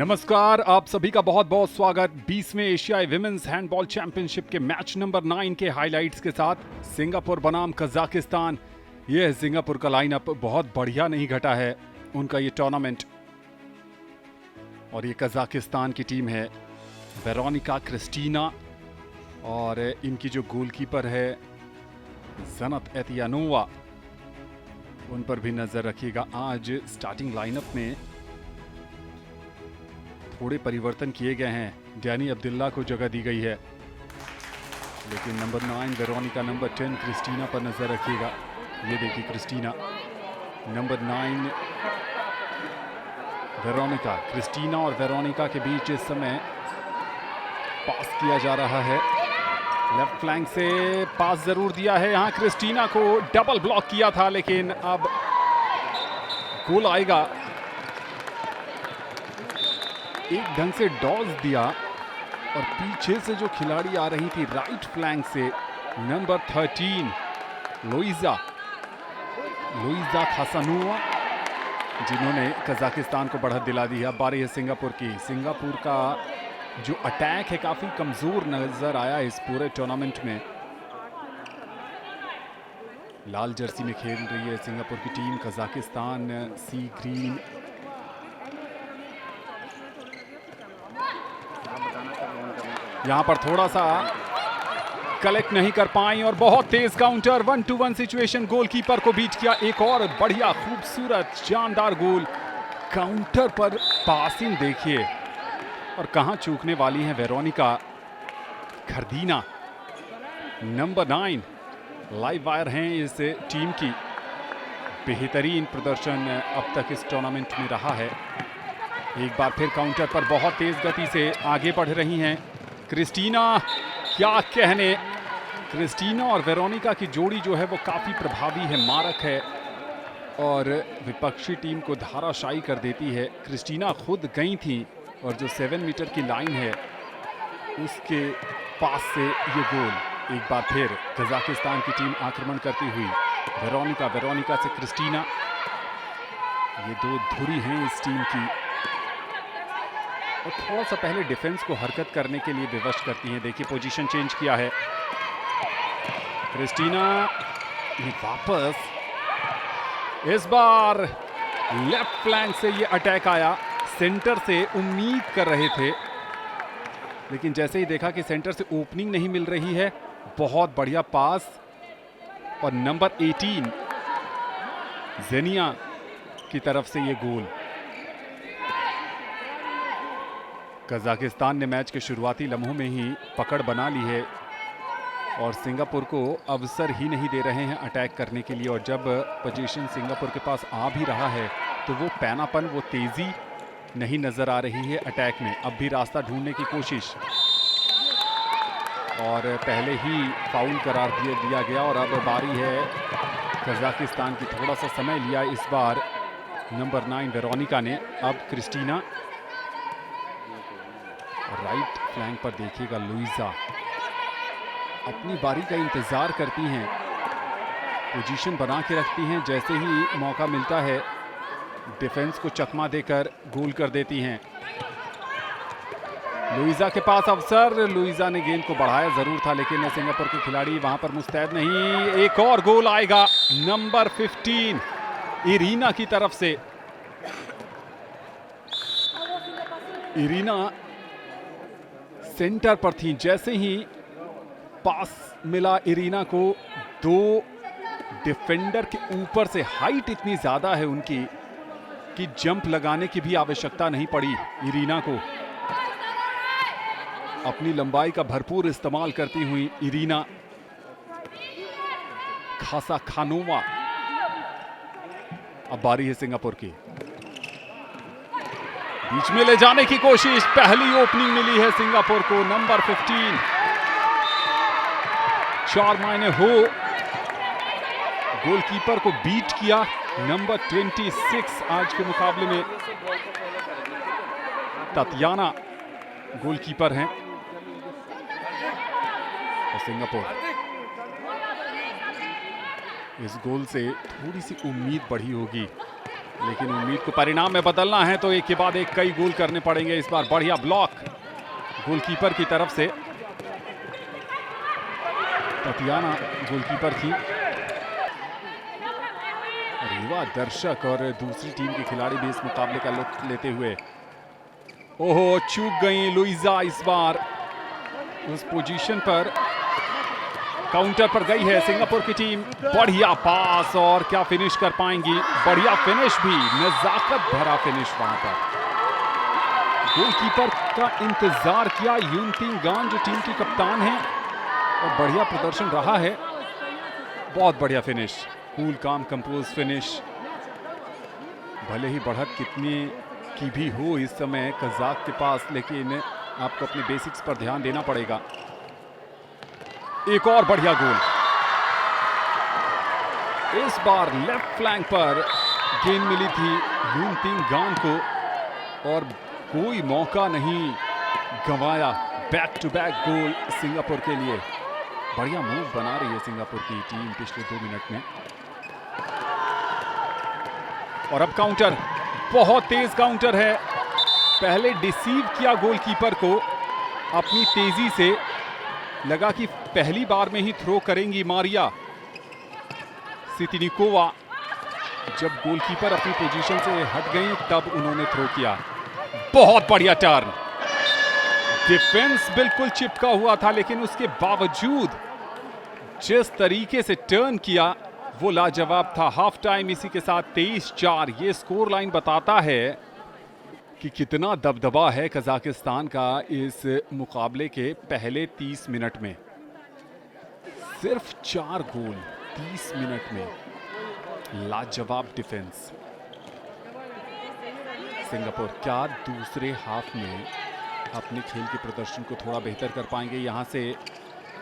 नमस्कार, आप सभी का बहुत बहुत स्वागत 20वें एशियाई विमेंस हैंडबॉल चैंपियनशिप के मैच नंबर 9 के हाइलाइट्स के साथ। सिंगापुर बनाम कजाकिस्तान। यह सिंगापुर का लाइनअप बहुत बढ़िया नहीं घटा है उनका ये टूर्नामेंट। और ये कजाकिस्तान की टीम है, वेरोनिका क्रिस्टीना और इनकी जो गोलकीपर है ज़नत एतियानोवा, उन पर भी नजर रखिएगा। आज स्टार्टिंग लाइनअप में थोड़े परिवर्तन किए गए हैं। डैनी अब्दुल्ला को जगह दी गई है, लेकिन नंबर 9 वेरोनिका, नंबर 10 क्रिस्टीना पर नजर रखिएगा। ये देखिए क्रिस्टीना, नंबर 9 वेरोनिका। क्रिस्टीना और वेरोनिका के बीच इस समय पास किया जा रहा है। लेफ्ट फ्लैंक से पास जरूर दिया है, यहाँ क्रिस्टीना को डबल ब्लॉक किया था, लेकिन अब गोल आएगा। एक ढंग से डॉज दिया और पीछे से जो खिलाड़ी आ रही थी राइट फ्लैंक से, नंबर 13 लुइजा खासानुआ, जिन्होंने कजाकिस्तान को बढ़त दिला दी है। अब बारी है सिंगापुर की। सिंगापुर का जो अटैक है काफी कमजोर नजर आया इस पूरे टूर्नामेंट में। लाल जर्सी में खेल रही है सिंगापुर की टीम, कजाकिस्तान सी ग्रीन। यहां पर थोड़ा सा कलेक्ट नहीं कर पाई और बहुत तेज काउंटर, 1-2-1 सिचुएशन, गोलकीपर को बीट किया। एक और बढ़िया खूबसूरत जानदार गोल। काउंटर पर पासिंग देखिए, और कहां चूकने वाली है वेरोनिका खरदीना। नंबर 9 लाइव वायर हैं इस टीम की। बेहतरीन प्रदर्शन अब तक इस टूर्नामेंट में रहा है। एक बार फिर काउंटर पर बहुत तेज गति से आगे बढ़ रही हैं क्रिस्टीना। क्या कहने, क्रिस्टीना और वेरोनिका की जोड़ी जो है वो काफ़ी प्रभावी है, मारक है और विपक्षी टीम को धाराशायी कर देती है। क्रिस्टीना खुद गई थी और जो 7 मीटर की लाइन है उसके पास से ये गोल। एक बार फिर कजाकिस्तान की टीम आक्रमण करती हुई। वेरोनिका से क्रिस्टीना, ये दो धुरी हैं इस टीम की, और थोड़ा सा पहले डिफेंस को हरकत करने के लिए विवश करती हैं। देखिए पोजीशन चेंज किया है क्रिस्टीना ने वापस। इस बार लेफ्ट फ्लैंक से ये अटैक आया, सेंटर से उम्मीद कर रहे थे, लेकिन जैसे ही देखा कि सेंटर से ओपनिंग नहीं मिल रही है, बहुत बढ़िया पास। और नंबर 18 जेनिया की तरफ से ये गोल। कजाकिस्तान ने मैच के शुरुआती लम्हों में ही पकड़ बना ली है और सिंगापुर को अवसर ही नहीं दे रहे हैं अटैक करने के लिए। और जब पोजीशन सिंगापुर के पास आ भी रहा है तो वो पैनापन, वो तेजी नहीं नजर आ रही है अटैक में। अब भी रास्ता ढूंढने की कोशिश, और पहले ही फाउल करार दिया गया। और अब बारी है कजाकिस्तान की। थोड़ा सा समय लिया इस बार नंबर 9 वेरोनिका ने। अब क्रिस्टीना, राइट फ्लैंक पर देखिएगा लुइजा अपनी बारी का इंतजार करती हैं, पोजीशन बना के रखती हैं। जैसे ही मौका मिलता है डिफेंस को चकमा देकर गोल कर देती हैं। लुइजा के पास अवसर, लुइजा ने गेंद को बढ़ाया जरूर था, लेकिन सिंगापुर के खिलाड़ी वहां पर मुस्तैद नहीं। एक और गोल आएगा नंबर 15 इरीना की तरफ से। इरीना सेंटर पर थी, जैसे ही पास मिला इरीना को, दो डिफेंडर के ऊपर से, हाइट इतनी ज्यादा है उनकी कि जंप लगाने की भी आवश्यकता नहीं पड़ी इरीना को। अपनी लंबाई का भरपूर इस्तेमाल करती हुई इरीना खासानुआ। अब बारी है सिंगापुर की। बीच में ले जाने की कोशिश, पहली ओपनिंग मिली है सिंगापुर को। नंबर 15 चार मायने हो, गोलकीपर को बीट किया। नंबर 26 आज के मुकाबले में ततियाना गोलकीपर हैं और सिंगापुर। इस गोल से थोड़ी सी उम्मीद बढ़ी होगी लेकिन उम्मीद को परिणाम में बदलना है तो एक के बाद एक कई गोल करने पड़ेंगे। इस बार बढ़िया ब्लॉक गोलकीपर की तरफ से, तातियाना गोलकीपर थी। युवा दर्शक और दूसरी टीम के खिलाड़ी भी इस मुकाबले का लुत्फ लेते हुए। ओहो, चूक गई लुइजा इस बार उस पोजीशन पर। काउंटर पर गई है सिंगापुर की टीम। बढ़िया पास और क्या फिनिश कर पाएंगी। बढ़िया फिनिश भी, नजाकत भरा फिनिश वहां पर। गोलकीपर का इंतजार किया यूनतिंग गान जो टीम की कप्तान है, और बढ़िया प्रदर्शन रहा है। बहुत बढ़िया फिनिश, कूल काम कंपोज फिनिश। भले ही बढ़त कितनी की भी हो इस समय कजाक के पास, लेकिन आपको अपने बेसिक्स पर ध्यान देना पड़ेगा। एक और बढ़िया गोल, इस बार लेफ्ट फ्लैंक पर गेंद मिली थी यूनतिंग गान को और कोई मौका नहीं गंवाया। Back to back goal Singapore के लिए। बढ़िया मूव बना रही है सिंगापुर की टीम पिछले 2 मिनट में। और अब काउंटर, बहुत तेज काउंटर है। पहले डिसीव किया गोलकीपर को अपनी तेजी से, लगा कि पहली बार में ही थ्रो करेंगी मारिया सितिनिकोवा। जब गोलकीपर अपनी पोजीशन से हट गई तब उन्होंने थ्रो किया। बहुत बढ़िया टर्न, डिफेंस बिल्कुल चिपका हुआ था, लेकिन उसके बावजूद जिस तरीके से टर्न किया वो लाजवाब था। हाफ टाइम इसी के साथ 23-4 ये स्कोर लाइन बताता है कि कितना दबदबा है कजाकिस्तान का इस मुकाबले के पहले 30 मिनट में। सिर्फ 4 गोल 30 मिनट में। लाजवाब डिफेंस। सिंगापुर क्या दूसरे हाफ में अपने खेल के प्रदर्शन को थोड़ा बेहतर कर पाएंगे। यहां से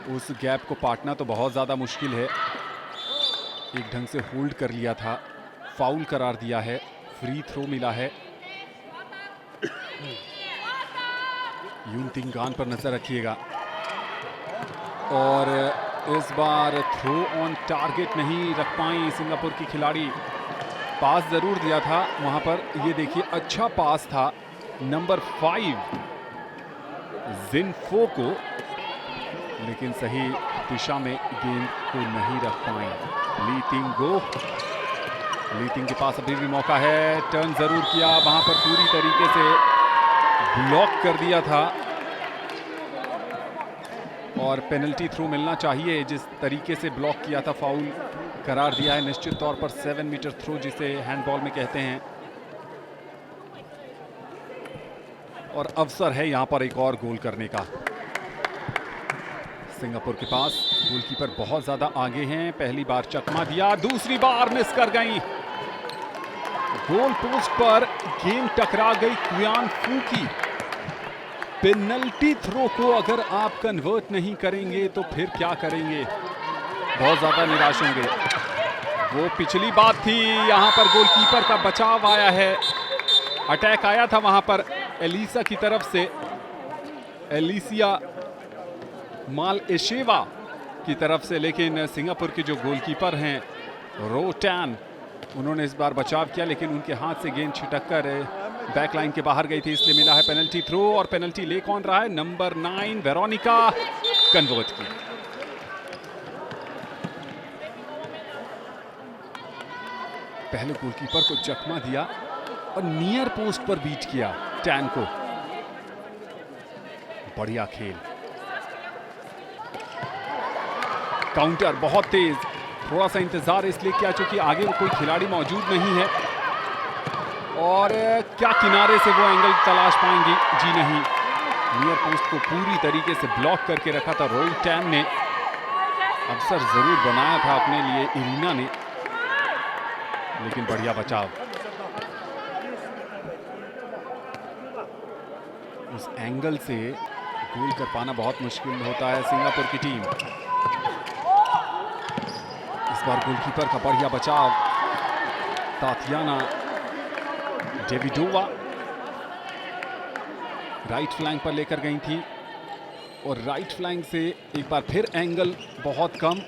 उस गैप को पाटना तो बहुत ज़्यादा मुश्किल है। एक ढंग से होल्ड कर लिया था, फाउल करार दिया है, फ्री थ्रो मिला है। यूनतिंग गान पर नजर रखिएगा। और इस बार थ्रो ऑन टारगेट नहीं रख पाई सिंगापुर की खिलाड़ी। पास जरूर दिया था वहां पर, ये देखिए अच्छा पास था नंबर 5 जिनफो को, लेकिन सही दिशा में गेंद को नहीं रख पाए। लीतिंग के पास अभी भी मौका है, टर्न जरूर किया, वहां पर पूरी तरीके से ब्लॉक कर दिया था और पेनल्टी थ्रो मिलना चाहिए। जिस तरीके से ब्लॉक किया था फाउल करार दिया है निश्चित तौर पर। 7 मीटर थ्रो जिसे हैंडबॉल में कहते हैं। और अवसर है यहां पर एक और गोल करने का सिंगापुर के पास। गोलकीपर बहुत ज्यादा आगे हैं। पहली बार चकमा दिया, दूसरी बार मिस कर गई। गोल पोस्ट पर गेंद टकरा गई क्वियान फू की। पेनल्टी थ्रो को अगर आप कन्वर्ट नहीं करेंगे तो फिर क्या करेंगे। बहुत ज्यादा निराश होंगे। वो पिछली बात थी, यहां पर गोलकीपर का बचाव आया है। अटैक आया था वहां पर एलिसा की तरफ से, एलिसिया माल एशेवा की तरफ से, लेकिन सिंगापुर के जो गोलकीपर हैं रो टैन, उन्होंने इस बार बचाव किया, लेकिन उनके हाथ से गेंद छिटककर बैक लाइन के बाहर गई थी, इसलिए मिला है पेनल्टी थ्रो। और पेनल्टी ले कौन रहा है? नंबर 9 वेरोनिका कन्वर्ट की। पहले गोलकीपर को चकमा दिया और नियर पोस्ट पर बीट किया टैन को। बढ़िया खेल। काउंटर बहुत तेज, थोड़ा सा इंतजार इसलिए किया क्योंकि आगे कोई खिलाड़ी मौजूद नहीं है। और क्या किनारे से वो एंगल तलाश पाएंगी? जी नहीं, नियर पोस्ट को पूरी तरीके से ब्लॉक करके रखा था रोई टैन ने। अवसर जरूर बनाया था अपने लिए इरीना ने, लेकिन बढ़िया बचाव। उस एंगल से गोल कर पाना बहुत मुश्किल होता है सिंगापुर की टीम। इस बार गोलकीपर का बढ़िया बचाव। तातियाना डेविडोवा राइट फ्लैंक पर लेकर गई थी और राइट फ्लैंक से एक बार फिर एंगल बहुत कम।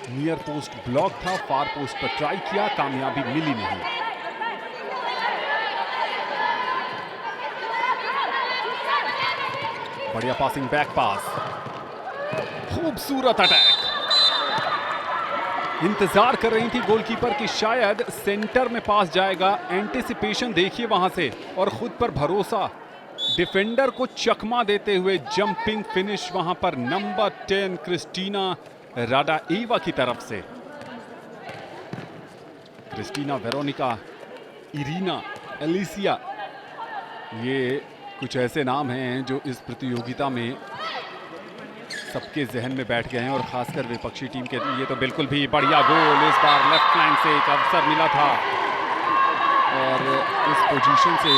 नियर पोस्ट ब्लॉक था, फार पोस्ट पर ट्राई किया, कामयाबी मिली नहीं। बढ़िया पासिंग बैक पास, खूबसूरत अटैक। इंतजार कर रही थी गोलकीपर कि शायद सेंटर में पास जाएगा। एंटिसिपेशन देखिए वहां से और खुद पर भरोसा, डिफेंडर को चकमा देते हुए जंपिंग फिनिश वहां पर नंबर 10 क्रिस्टीना राडाएवा की तरफ से। क्रिस्टीना, वेरोनिका, इरीना, एलिसिया, ये कुछ ऐसे नाम हैं जो इस प्रतियोगिता में सबके जहन में बैठ गए हैं और खासकर विपक्षी टीम के लिए तो बिल्कुल भी। बढ़िया गोल, इस बार लेफ्ट फ्लैंक से एक अवसर मिला था और उस पोजीशन से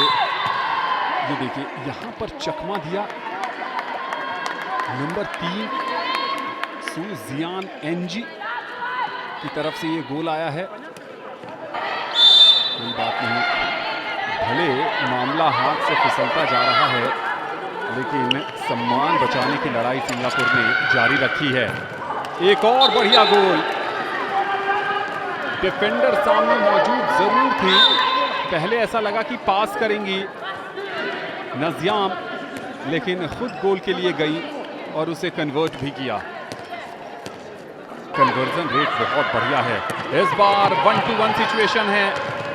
ये देखिए यहां पर चकमा दिया। नंबर 3 सू जियान एनजी की तरफ से ये गोल आया है। कोई बात नहीं, भले मामला हाथ से फिसलता जा रहा है लेकिन सम्मान बचाने की लड़ाई सिंगापुर ने जारी रखी है। एक और बढ़िया गोल, डिफेंडर सामने मौजूद जरूर थी। पहले ऐसा लगा कि पास करेंगी नजियाम, लेकिन खुद गोल के लिए गई और उसे कन्वर्ट भी किया। कन्वर्जन रेट बहुत बढ़िया है। इस बार 1-1 सिचुएशन है,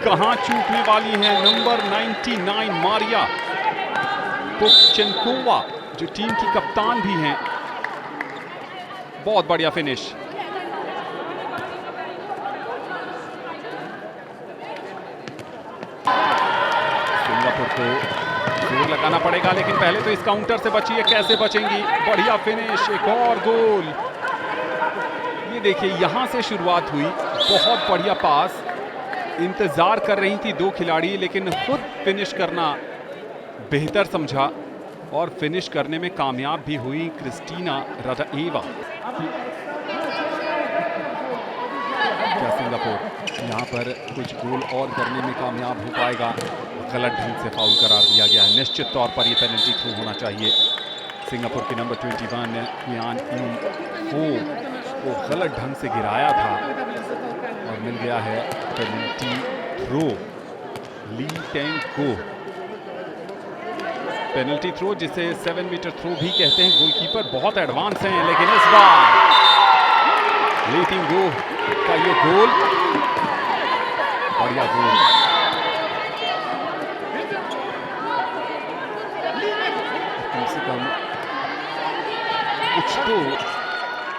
कहां चूकने वाली है नंबर 99 मारिया पुपचेंकोवा जो टीम की कप्तान भी हैं। बहुत बढ़िया फिनिश। सिंगापुर को जोर लगाना पड़ेगा लेकिन पहले तो इस काउंटर से बची है। कैसे बचेंगी? बढ़िया फिनिश, एक और गोल। ये देखिए यहां से शुरुआत हुई, बहुत बढ़िया पास। इंतजार कर रही थी दो खिलाड़ी लेकिन खुद फिनिश करना बेहतर समझा और फिनिश करने में कामयाब भी हुई क्रिस्टीना राडाएवा। क्या सिंगापुर यहां पर कुछ गोल और करने में कामयाब हो पाएगा? गलत ढंग से फाउल करार दिया गया है। निश्चित तौर पर यह पेनल्टी थ्रू होना चाहिए। सिंगापुर के नंबर 21 क्वियान ई हो को गलत ढंग से गिराया था और मिल गया है पेनल्टी थ्रो। ली टेंग को पेनल्टी थ्रो, जिसे 7 मीटर थ्रो भी कहते हैं। गोलकीपर बहुत एडवांस हैं लेकिन इस बार ली टेंग को का ये गोल, बढ़िया गोल। कम से कम कुछ तो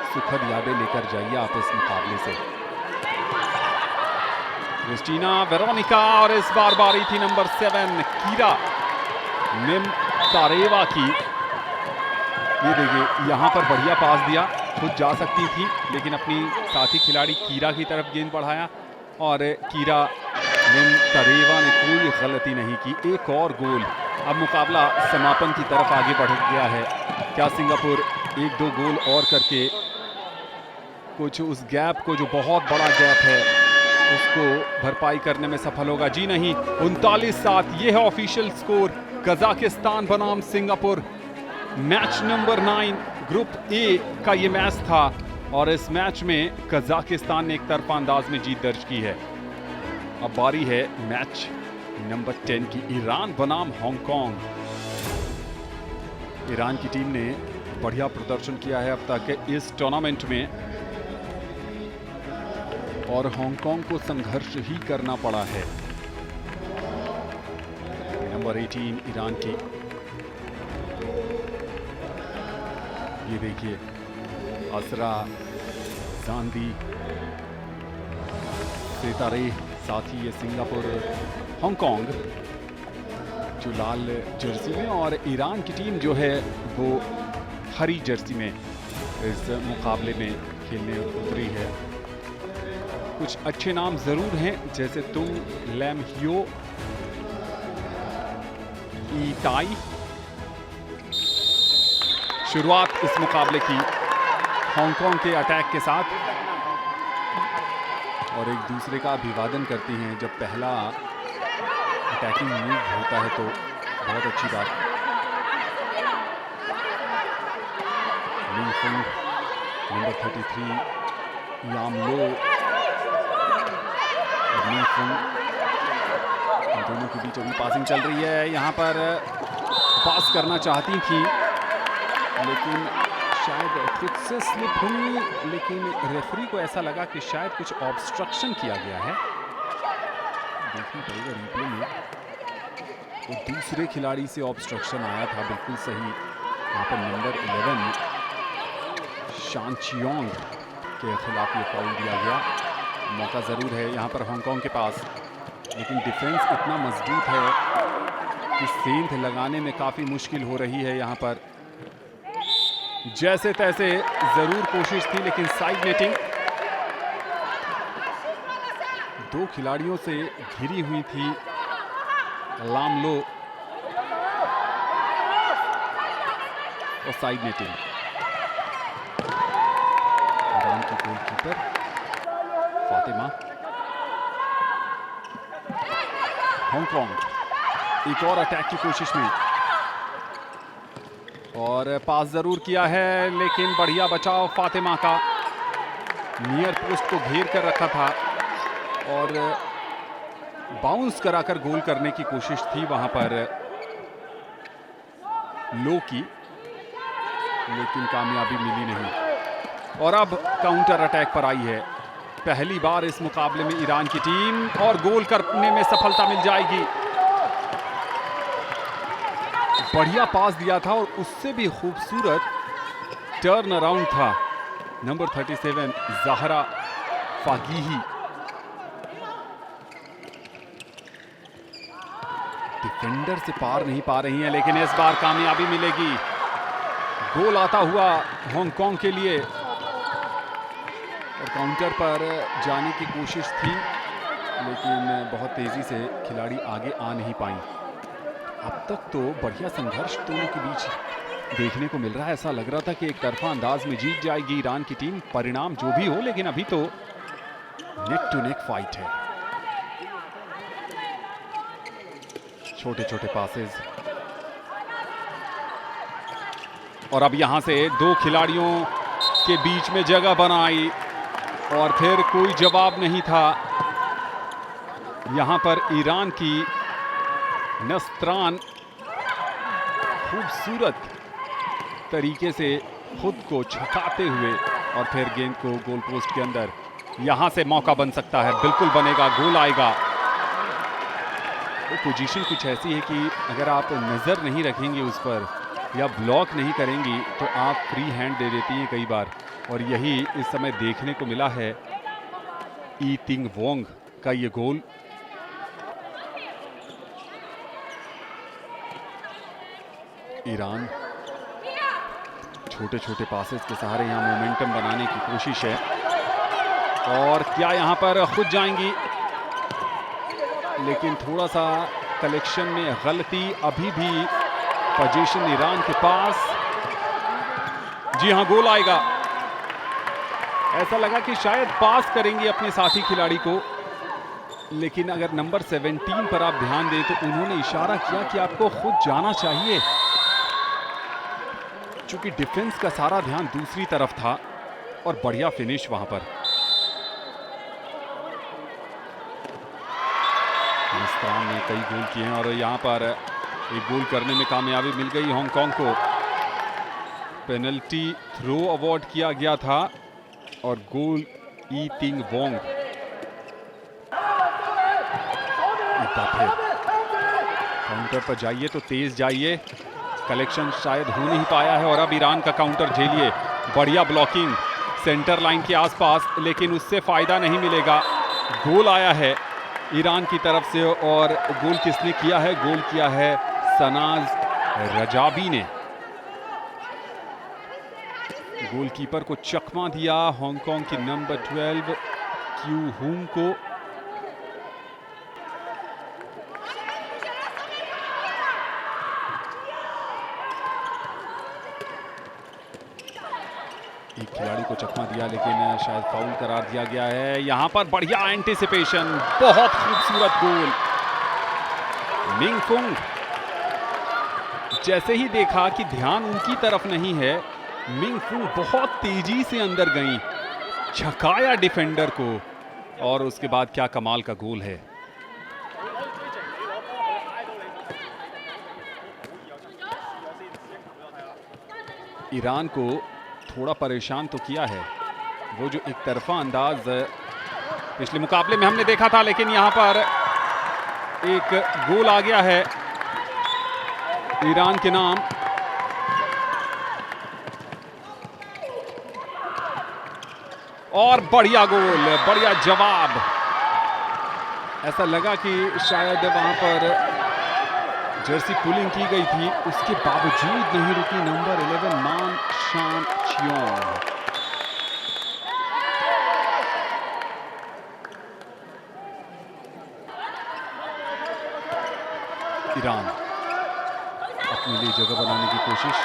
सुखद यादें लेकर जाइए आप इस मुकाबले से। क्रिस्टीना, वेरोनिका और इस बार बारी थी नंबर 7 कीरा निमतारेवा की। ये देखिए यहां पर बढ़िया पास दिया, खुद जा सकती थी लेकिन अपनी साथी खिलाड़ी कीरा की तरफ गेंद बढ़ाया और कीरा निमतारेवा ने कोई गलती नहीं की। एक और गोल। अब मुकाबला समापन की तरफ आगे बढ़ गया है। क्या सिंगापुर 1-2 गोल और करके कुछ उस गैप को, जो बहुत बड़ा गैप है, उसको भरपाई करने में सफल होगा? जी नहीं। 39-7 ये है ऑफिशियल स्कोर। कजाकिस्तान बनाम Singapore, match number 9 group A का ये मैच था और इस मैच में कजाकिस्तान ने एक तरफा अंदाज में जीत दर्ज की है। अब बारी है मैच नंबर 10 की, ईरान बनाम हांगकांग। ईरान की टीम ने बढ़िया प्रदर्शन किया है अब तक इस टूर्नामेंट में और हांगकांग को संघर्ष ही करना पड़ा है। नंबर 18 ईरान की, ये देखिए असरा जांदी सितारे, साथ ही ये सिंगापुर, हांगकांग जो लाल जर्सी में और ईरान की टीम जो है वो हरी जर्सी में इस मुकाबले में खेलने उतरी है। कुछ अच्छे नाम जरूर हैं जैसे तुंग लैम हियो, ईटाई। शुरुआत इस मुकाबले की हांगकांग के अटैक के साथ और एक दूसरे का अभिवादन करती हैं। जब पहला अटैकिंग मूव होता है तो बहुत अच्छी बात। नंबर 33 यामलो, दोनों के बीच अभी पासिंग चल रही है। यहाँ पर पास करना चाहती थी लेकिन शायद खुद से स्लिप हुई, लेकिन रेफरी को ऐसा लगा कि शायद कुछ ऑब्स्ट्रक्शन किया गया है। देखना पड़ेगा रिप्ले में। तो दूसरे खिलाड़ी से ऑब्स्ट्रक्शन आया था, बिल्कुल सही। यहाँ पर नंबर 11 शान चियोंग के खिलाफ ये फाउल दिया गया। मौका ज़रूर है यहाँ पर हांगकांग के पास, लेकिन डिफेंस इतना मजबूत है कि सेंध लगाने में काफ़ी मुश्किल हो रही है। यहाँ पर जैसे तैसे ज़रूर कोशिश थी, लेकिन साइड नेटिंग दो खिलाड़ियों से घिरी हुई थी लामलो और साइड नेटिंग। ईरान की गोलकीपर फातिमा। हांगकांग एक और अटैक की कोशिश में, और पास जरूर किया है, लेकिन बढ़िया बचाव फातिमा का। नियर पोस्ट को घेर कर रखा था और बाउंस कराकर गोल करने की कोशिश थी वहां पर लो की, लेकिन कामयाबी मिली नहीं। और अब काउंटर अटैक पर आई है पहली बार इस मुकाबले में ईरान की टीम, और गोल करने में सफलता मिल जाएगी। बढ़िया पास दिया था और उससे भी खूबसूरत टर्न अराउंड था नंबर 37 ज़हरा फागिही। डिफेंडर से पार नहीं पा रही हैं, लेकिन इस बार कामयाबी मिलेगी। गोल आता हुआ हांगकांग के लिए, और काउंटर पर जाने की कोशिश थी, लेकिन बहुत तेजी से खिलाड़ी आगे आ नहीं पाई। अब तक तो बढ़िया संघर्ष दोनों के बीच देखने को मिल रहा है। ऐसा लग रहा था कि एक तरफा अंदाज में जीत जाएगी ईरान की टीम, परिणाम जो भी हो, लेकिन अभी तो नेक टू नेक फाइट है। छोटे छोटे पासेस, और अब यहां से दो खिलाड़ियों के बीच में जगह बनाई, और फिर कोई जवाब नहीं था। यहां पर ईरान की नस्त्रान खूबसूरत तरीके से खुद को छकाते हुए, और फिर गेंद को गोल पोस्ट के अंदर। यहां से मौका बन सकता है, बिल्कुल बनेगा, गोल आएगा। वो पोजीशन कुछ ऐसी है कि अगर आप नज़र नहीं रखेंगे उस पर या ब्लॉक नहीं करेंगी तो आप फ्री हैंड दे देती हैं कई बार, और यही इस समय देखने को मिला है। ई तिंग वोंग का ये गोल। ईरान छोटे छोटे पासेस के सहारे यहाँ मोमेंटम बनाने की कोशिश है, और क्या यहाँ पर खुद जाएंगी, लेकिन थोड़ा सा कलेक्शन में गलती। अभी भी पोजीशन ईरान के पास। जी हाँ, गोल आएगा। ऐसा लगा कि शायद पास करेंगे अपने साथी खिलाड़ी को, लेकिन अगर नंबर 17 पर आप ध्यान दें तो उन्होंने इशारा किया कि आपको खुद जाना चाहिए, चूंकि डिफेंस का सारा ध्यान दूसरी तरफ था। और बढ़िया फिनिश वहां पर। हिंदुस्तान ने कई गोल किए हैं, और यहां पर एक गोल करने में कामयाबी मिल गई हांगकांग को। पेनल्टी थ्रो अवार्ड किया गया था, और गोल ई तिंग वोंग। एक बार फिर काउंटर पर जाइए तो तेज जाइए, कलेक्शन शायद हो नहीं पाया है। और अब ईरान का काउंटर झेलिए, बढ़िया ब्लॉकिंग सेंटर लाइन के आसपास, लेकिन उससे फायदा नहीं मिलेगा। गोल आया है ईरान की तरफ से, और गोल किसने किया है? गोल किया है सनाज रजाबी ने। गोलकीपर को चकमा दिया हांगकांग की नंबर 12 क्यू हुंग को। एक खिलाड़ी को चकमा दिया, लेकिन शायद फाउल करार दिया गया है। यहां पर बढ़िया एंटीसिपेशन, बहुत खूबसूरत गोल। मिंग फुंग जैसे ही देखा कि ध्यान उनकी तरफ नहीं है, मिंग फुंग बहुत तेजी से अंदर गई, छकाया डिफेंडर को, और उसके बाद क्या कमाल का गोल है। ईरान को थोड़ा परेशान तो किया है वो जो एक तरफा अंदाज पिछले मुकाबले में हमने देखा था, लेकिन यहां पर एक गोल आ गया है ईरान के नाम। और बढ़िया गोल, बढ़िया जवाब। ऐसा लगा कि शायद वहां पर जर्सी पुलिंग की गई थी, उसके बावजूद नहीं रुकी नंबर 11 मान शान चियोंग। ईरान अपने लिए जगह बनाने की कोशिश,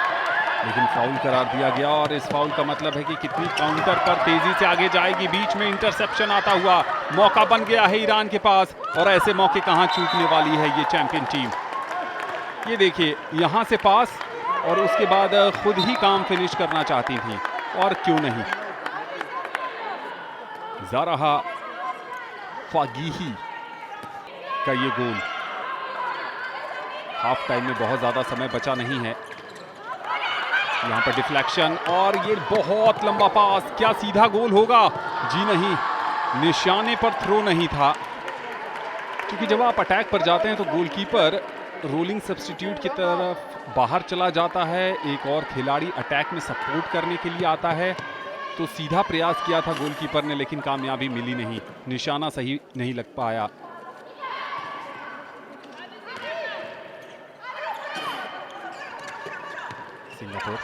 लेकिन फाउल करार दिया गया। और इस फाउल का मतलब है कि कितनी काउंटर पर तेजी से आगे जाएगी। बीच में इंटरसेप्शन आता हुआ मौका बन गया है ईरान के पास, और ऐसे मौके कहां चूकने वाली है ये चैंपियन टीम। ये देखिए, यहां से पास और उसके बाद खुद ही काम फिनिश करना चाहती थी, और क्यों नहीं। ज़ारहा फागिही का ये गोल। हाफ टाइम में बहुत ज्यादा समय बचा नहीं है। यहां पर डिफ्लेक्शन और ये बहुत लंबा पास, क्या सीधा गोल होगा? जी नहीं, निशाने पर थ्रो नहीं था, क्योंकि जब आप अटैक पर जाते हैं तो गोलकीपर रोलिंग सब्स्टिट्यूट की तरफ बाहर चला जाता है, एक और खिलाड़ी अटैक में सपोर्ट करने के लिए आता है। तो सीधा प्रयास किया था गोलकीपर ने, लेकिन कामयाबी मिली नहीं, निशाना सही नहीं लग पाया। सिंगापुर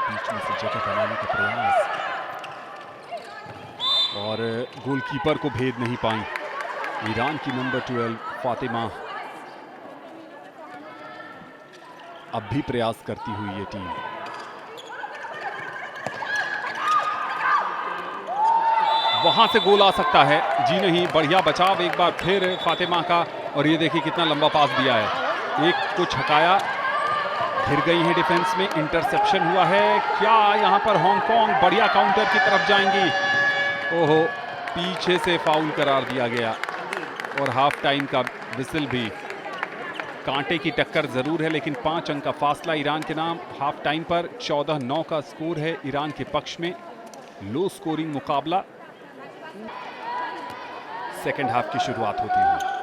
बीच में से जगह बनाने का प्रयास, और गोलकीपर को भेद नहीं पाई ईरान की नंबर 12 फातिमा। अब भी प्रयास करती हुई ये टीम। वहां से गोल आ सकता है, जी नहीं, बढ़िया बचाव एक बार फिर फातिमा का। और ये देखिए कितना लंबा पास दिया है, एक को छकाया, घिर गई है डिफेंस में, इंटरसेप्शन हुआ है। क्या यहां पर हांगकांग बढ़िया काउंटर की तरफ जाएंगी? ओहो, पीछे से फाउल करार दिया गया, और हाफ टाइम का विसिल भी। कांटे की टक्कर जरूर है, लेकिन 5 अंक का फासला ईरान के नाम। हाफ टाइम पर 14-9 का स्कोर है ईरान के पक्ष में। लो स्कोरिंग मुकाबला। सेकेंड हाफ की शुरुआत होती है।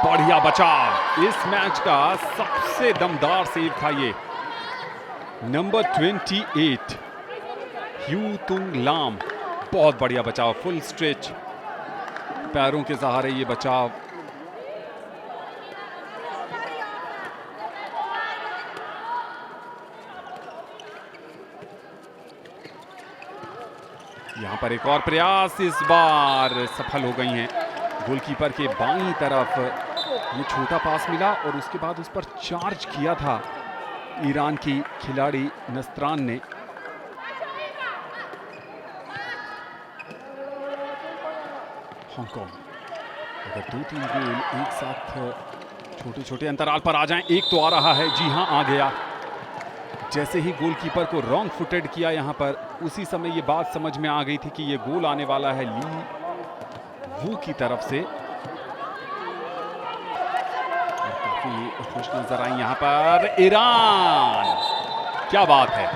बढ़िया बचाव, इस मैच का सबसे दमदार सेव था ये। नंबर 28 ह्यू तुंग लाम, बहुत बढ़िया बचाव, फुल स्ट्रेच, पैरों के सहारे ये बचाव। यहां पर एक और प्रयास, इस बार सफल हो गई हैं। गोलकीपर के बाईं तरफ ये छोटा पास मिला, और उसके बाद उस पर चार्ज किया था ईरान की खिलाड़ी नस्त्रान ने। हांगकांग अगर 2-3 गोल एक साथ छोटे छोटे अंतराल पर आ जाएं, एक तो आ रहा है, जी हां आ गया। जैसे ही गोलकीपर को रॉन्ग फुटेड किया यहां पर, उसी समय ये बात समझ में आ गई थी कि ये गोल आने वाला है ली वू की तरफ से। काफी खुश नजर आई यहां पर ईरान, क्या बात है,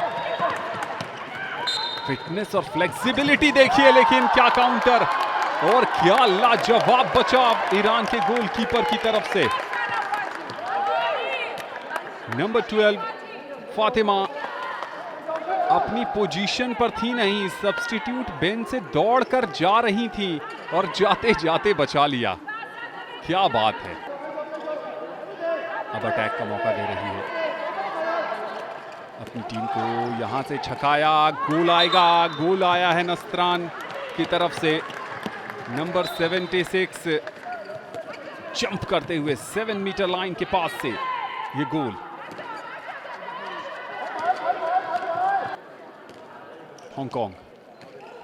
फिटनेस और फ्लेक्सिबिलिटी देखिए, लेकिन क्या काउंटर और क्या लाजवाब बचाव ईरान के गोलकीपर की तरफ से। नंबर 12 फातिमा अपनी पोजीशन पर थी नहीं, सब्स्टिट्यूट बेंच से दौड़कर जा रही थी और जाते जाते बचा लिया, क्या बात है। अब अटैक का मौका दे रही है अपनी टीम को, यहां से छकाया, गोल आएगा, गोल आया है नस्त्रान की तरफ से। नंबर 76 जंप करते हुए 7 मीटर लाइन के पास से ये गोल। हांगकांग,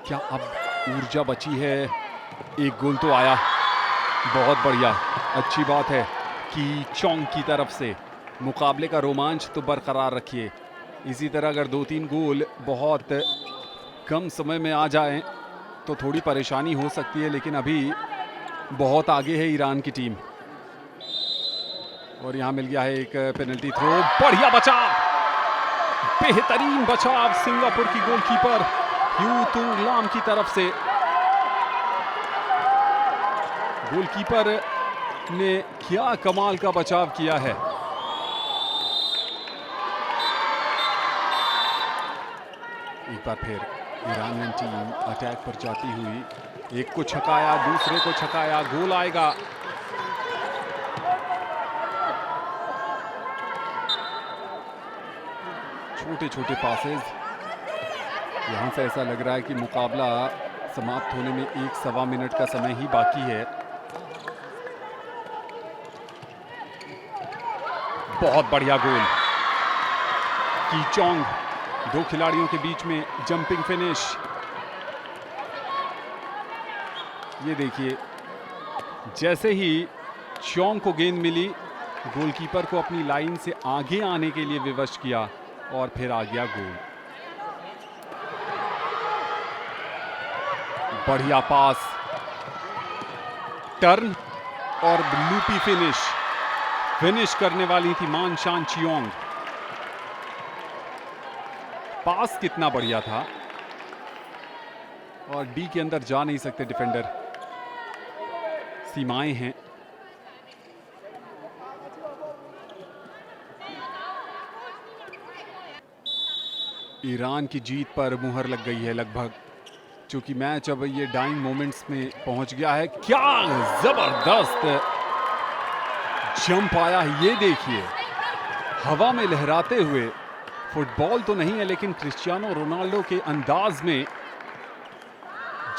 क्या अब ऊर्जा बची है? एक गोल तो आया, बहुत बढ़िया, अच्छी बात है कि चोंग की तरफ से। मुकाबले का रोमांच तो बरकरार रखिए, इसी तरह अगर 2-3 गोल बहुत कम समय में आ जाएं तो थोड़ी परेशानी हो सकती है, लेकिन अभी बहुत आगे है ईरान की टीम। और यहाँ मिल गया है एक पेनल्टी थ्रो, बढ़िया बचाव, बेहतरीन बचाव सिंगापुर की गोलकीपर ह्यू तुंग लाम की तरफ से। गोलकीपर ने क्या कमाल का बचाव किया है। एक बार फिर ईरानियन टीम अटैक पर जाती हुई, एक को छकाया, दूसरे को छकाया, गोल आएगा। छोटे छोटे पासेस। यहां से ऐसा लग रहा है कि मुकाबला समाप्त होने में 1-1.25 मिनट का समय ही बाकी है। बहुत बढ़िया गोल, की चोंग, 2 खिलाड़ियों के बीच में जंपिंग फिनिश। ये देखिए, जैसे ही चोंग को गेंद मिली, गोलकीपर को अपनी लाइन से आगे आने के लिए विवश किया और फिर आ गया गोल। बढ़िया पास, टर्न और लूपी फिनिश। फिनिश करने वाली थी मान शान चियोंग। पास कितना बढ़िया था, और डी के अंदर जा नहीं सकते डिफेंडर, सीमाएं हैं। ईरान की जीत पर मुहर लग गई है लगभग, क्योंकि मैच अब ये डाइंग मोमेंट्स में पहुंच गया है। क्या जबरदस्त जंप आया है, ये देखिए, हवा में लहराते हुए। फुटबॉल तो नहीं है, लेकिन क्रिस्टियानो रोनाल्डो के अंदाज में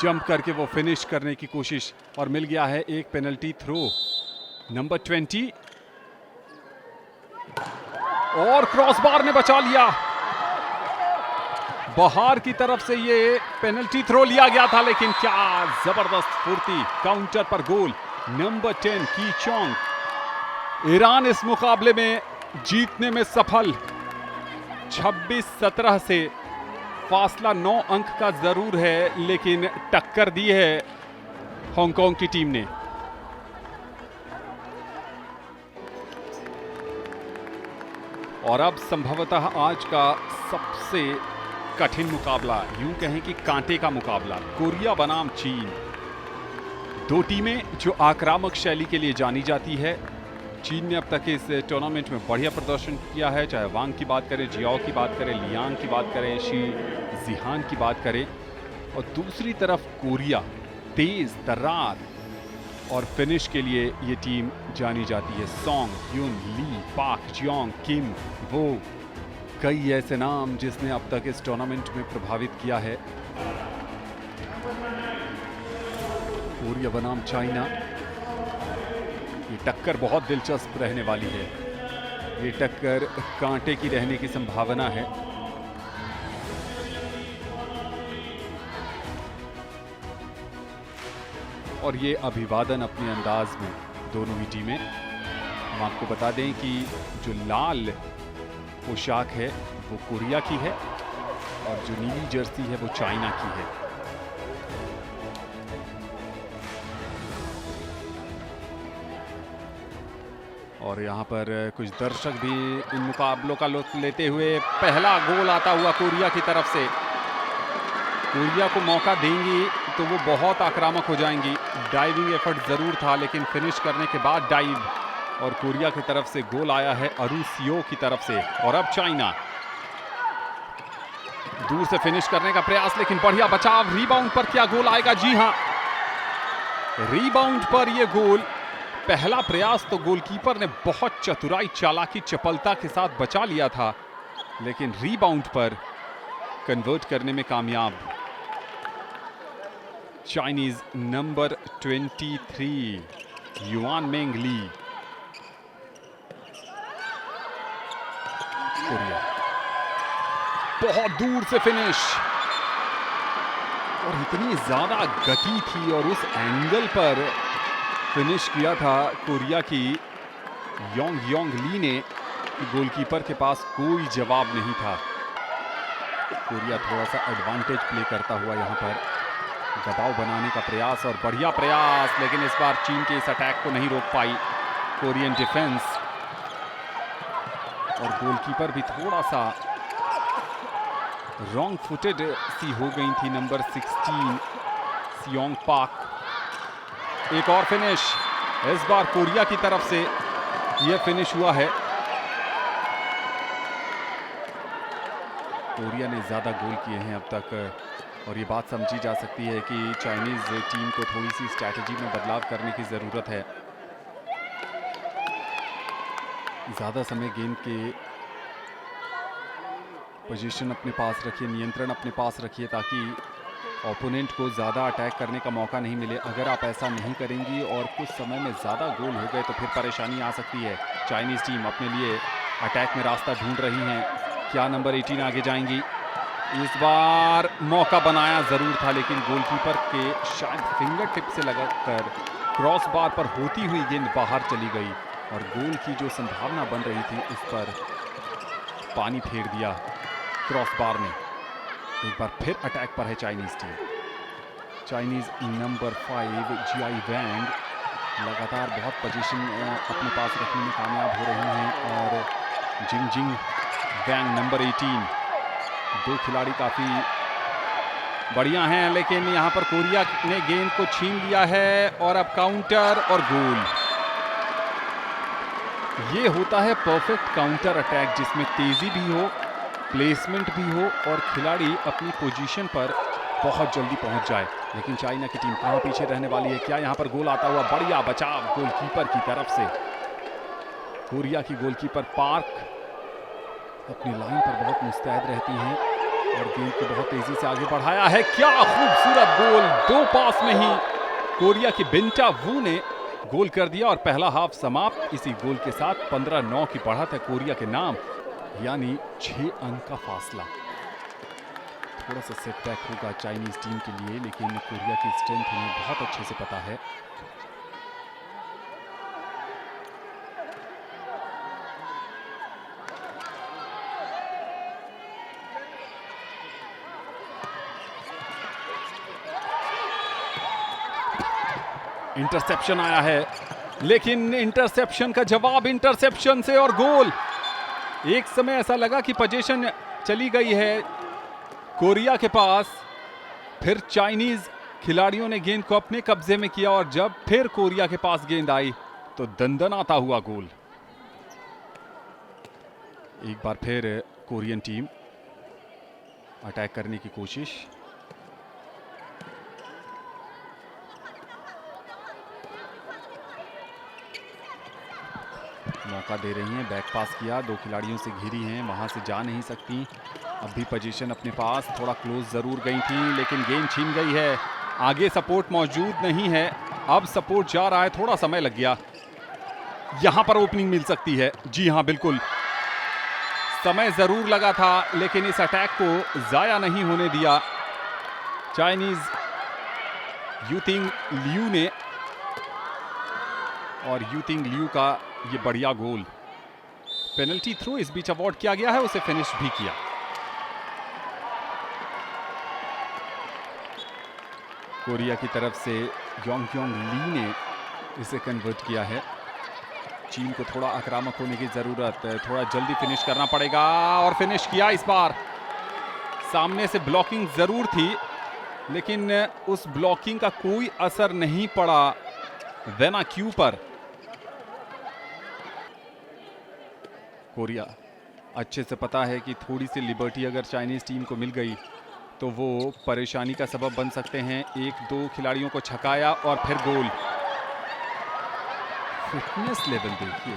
जंप करके वो फिनिश करने की कोशिश। और मिल गया है एक पेनल्टी थ्रो, नंबर 20, और क्रॉसबार ने बचा लिया। बाहर की तरफ से ये पेनल्टी थ्रो लिया गया था, लेकिन क्या जबरदस्त फुर्ती, काउंटर पर गोल, नंबर 10 की चोंग। ईरान इस मुकाबले में जीतने में सफल। 26-17 से फासला 9 अंक का जरूर है, लेकिन टक्कर दी है हांगकांग की टीम ने। और अब संभवतः आज का सबसे कठिन मुकाबला, यूं कहें कि कांटे का मुकाबला, कोरिया बनाम चीन। 2 टीमें जो आक्रामक शैली के लिए जानी जाती है। चीन ने अब तक इस टूर्नामेंट में बढ़िया प्रदर्शन किया है, चाहे वांग की बात करें, जियाओ की बात करें, लियांग की बात करें, शी जिहान की बात करें। और दूसरी तरफ कोरिया, तेज तर्रार और फिनिश के लिए ये टीम जानी जाती है। सोंग, ह्यून, ली, पाक, जियोंग, किम, वो कई ऐसे नाम जिसने अब तक इस टूर्नामेंट में प्रभावित किया है। कोरिया बनाम चाइना, ये टक्कर बहुत दिलचस्प रहने वाली है। ये टक्कर कांटे की रहने की संभावना है। और ये अभिवादन अपने अंदाज में दोनों ही टीमें। हम आपको बता दें कि जो लाल पोशाक है वो कोरिया की है, और जो नीली जर्सी है वो चाइना की है। और यहाँ पर कुछ दर्शक भी इन मुकाबलों का लुत्फ लेते हुए। पहला गोल आता हुआ कोरिया की तरफ से। कोरिया को मौका देंगी तो वो बहुत आक्रामक हो जाएंगी। डाइविंग एफर्ट जरूर था, लेकिन फिनिश करने के बाद डाइव, और कोरिया की तरफ से गोल आया है अरुसियो की तरफ से। और अब चाइना दूर से फिनिश करने का प्रयास, लेकिन बढ़िया बचाव। रीबाउंड पर क्या गोल आएगा? जी हां, रीबाउंड पर यह गोल। पहला प्रयास तो गोलकीपर ने बहुत चतुराई, चालाकी, चपलता के साथ बचा लिया था, लेकिन रीबाउंड पर कन्वर्ट करने में कामयाब। चाइनीज नंबर 23 युआन मेंग ली। कोरिया बहुत दूर से फिनिश, और इतनी ज्यादा गति थी, और उस एंगल पर फिनिश किया था कोरिया की योंग ली ने, गोलकीपर के पास कोई जवाब नहीं था। कोरिया थोड़ा सा एडवांटेज प्ले करता हुआ यहाँ पर दबाव बनाने का प्रयास, और बढ़िया प्रयास, लेकिन इस बार चीन के इस अटैक को नहीं रोक पाई कोरियन डिफेंस। और गोलकीपर भी थोड़ा सा रॉन्ग फुटेड सी हो गई थी नंबर 16 सियोंग पाक। एक और फिनिश इस बार कोरिया की तरफ से यह फिनिश हुआ है। कोरिया ने ज़्यादा गोल किए हैं अब तक, और ये बात समझी जा सकती है कि चाइनीज़ टीम को थोड़ी सी स्ट्रैटेजी में बदलाव करने की ज़रूरत है। ज़्यादा समय गेंद के पोजीशन अपने पास रखिए, नियंत्रण अपने पास रखिए, ताकि ओपोनेंट को ज़्यादा अटैक करने का मौका नहीं मिले। अगर आप ऐसा नहीं करेंगी और कुछ समय में ज़्यादा गोल हो गए तो फिर परेशानी आ सकती है। चाइनीज़ टीम अपने लिए अटैक में रास्ता ढूंढ रही हैं। क्या नंबर 18 आगे जाएंगी? इस बार मौका बनाया ज़रूर था, लेकिन गोलकीपर के शायद फिंगर टिप से लगाकर क्रॉस बार पर होती हुई गेंद बाहर चली गई, और गोल की जो संभावना बन रही थी उस पर पानी फेर दिया क्रॉस बार ने। एक बार फिर अटैक पर है चाइनीज़ टीम। चाइनीज़ नंबर 5 जियाई वैंग लगातार बहुत पोजीशन अपने पास रखने में कामयाब हो रही हैं, और जिंग वैंग नंबर 18, दो खिलाड़ी काफ़ी बढ़िया हैं, लेकिन यहाँ पर कोरिया ने गेंद को छीन लिया है, और अब काउंटर और गोल। ये होता है परफेक्ट काउंटर अटैक, जिसमें तेज़ी भी हो, प्लेसमेंट भी हो, और खिलाड़ी अपनी पोजीशन पर बहुत जल्दी पहुंच जाए। लेकिन चाइना की टीम कहाँ पीछे रहने वाली है? क्या यहाँ पर गोल आता हुआ? बढ़िया बचाव गोलकीपर की तरफ से। कोरिया की गोलकीपर पार्क अपनी लाइन पर बहुत मुस्तैद रहती हैं, और गेंद को बहुत तेजी से आगे बढ़ाया है। क्या खूबसूरत गोल! दो पास में ही कोरिया की बिंटा वू ने गोल कर दिया, और पहला हाफ समाप्त इसी गोल के साथ। 15-9 की बढ़त है कोरिया के नाम, यानी 6 अंक का फासला। थोड़ा सा सेटबैक होगा चाइनीज टीम के लिए, लेकिन कोरिया की स्ट्रेंथ उन्हें बहुत अच्छे से पता है। इंटरसेप्शन आया है, लेकिन इंटरसेप्शन का जवाब इंटरसेप्शन से, और गोल। एक समय ऐसा लगा कि पोजीशन चली गई है कोरिया के पास, फिर चाइनीज खिलाड़ियों ने गेंद को अपने कब्जे में किया, और जब फिर कोरिया के पास गेंद आई तो दंदनाता हुआ गोल। एक बार फिर कोरियन टीम अटैक करने की कोशिश। मौका दे रही हैं, बैक पास किया, दो खिलाड़ियों से घिरी हैं, वहां से जा नहीं सकती। अब भी पोजीशन अपने पास, थोड़ा क्लोज जरूर गई थी, लेकिन गेंद छीन गई है। आगे सपोर्ट मौजूद नहीं है, अब सपोर्ट जा रहा है, थोड़ा समय लग गया। यहां पर ओपनिंग मिल सकती है। जी हां, बिल्कुल समय जरूर लगा था, लेकिन इस अटैक को जाया नहीं होने दिया चाइनीज यूतिंग लियू ने, और यूतिंग लियू का ये बढ़िया गोल। पेनल्टी थ्रो इस बीच अवॉर्ड किया गया है, उसे फिनिश भी किया। कोरिया की तरफ से योंग ली ने इसे कन्वर्ट किया है। चीन को थोड़ा आक्रामक होने की जरूरत है, थोड़ा जल्दी फिनिश करना पड़ेगा, और फिनिश किया। इस बार सामने से ब्लॉकिंग जरूर थी, लेकिन उस ब्लॉकिंग का कोई असर नहीं पड़ा वेना क्यू पर। कोरिया अच्छे से पता है कि थोड़ी सी लिबर्टी अगर चाइनीज टीम को मिल गई तो वो परेशानी का सबब बन सकते हैं। एक दो खिलाड़ियों को छकाया और फिर गोल। फिटनेस लेवल देखिए,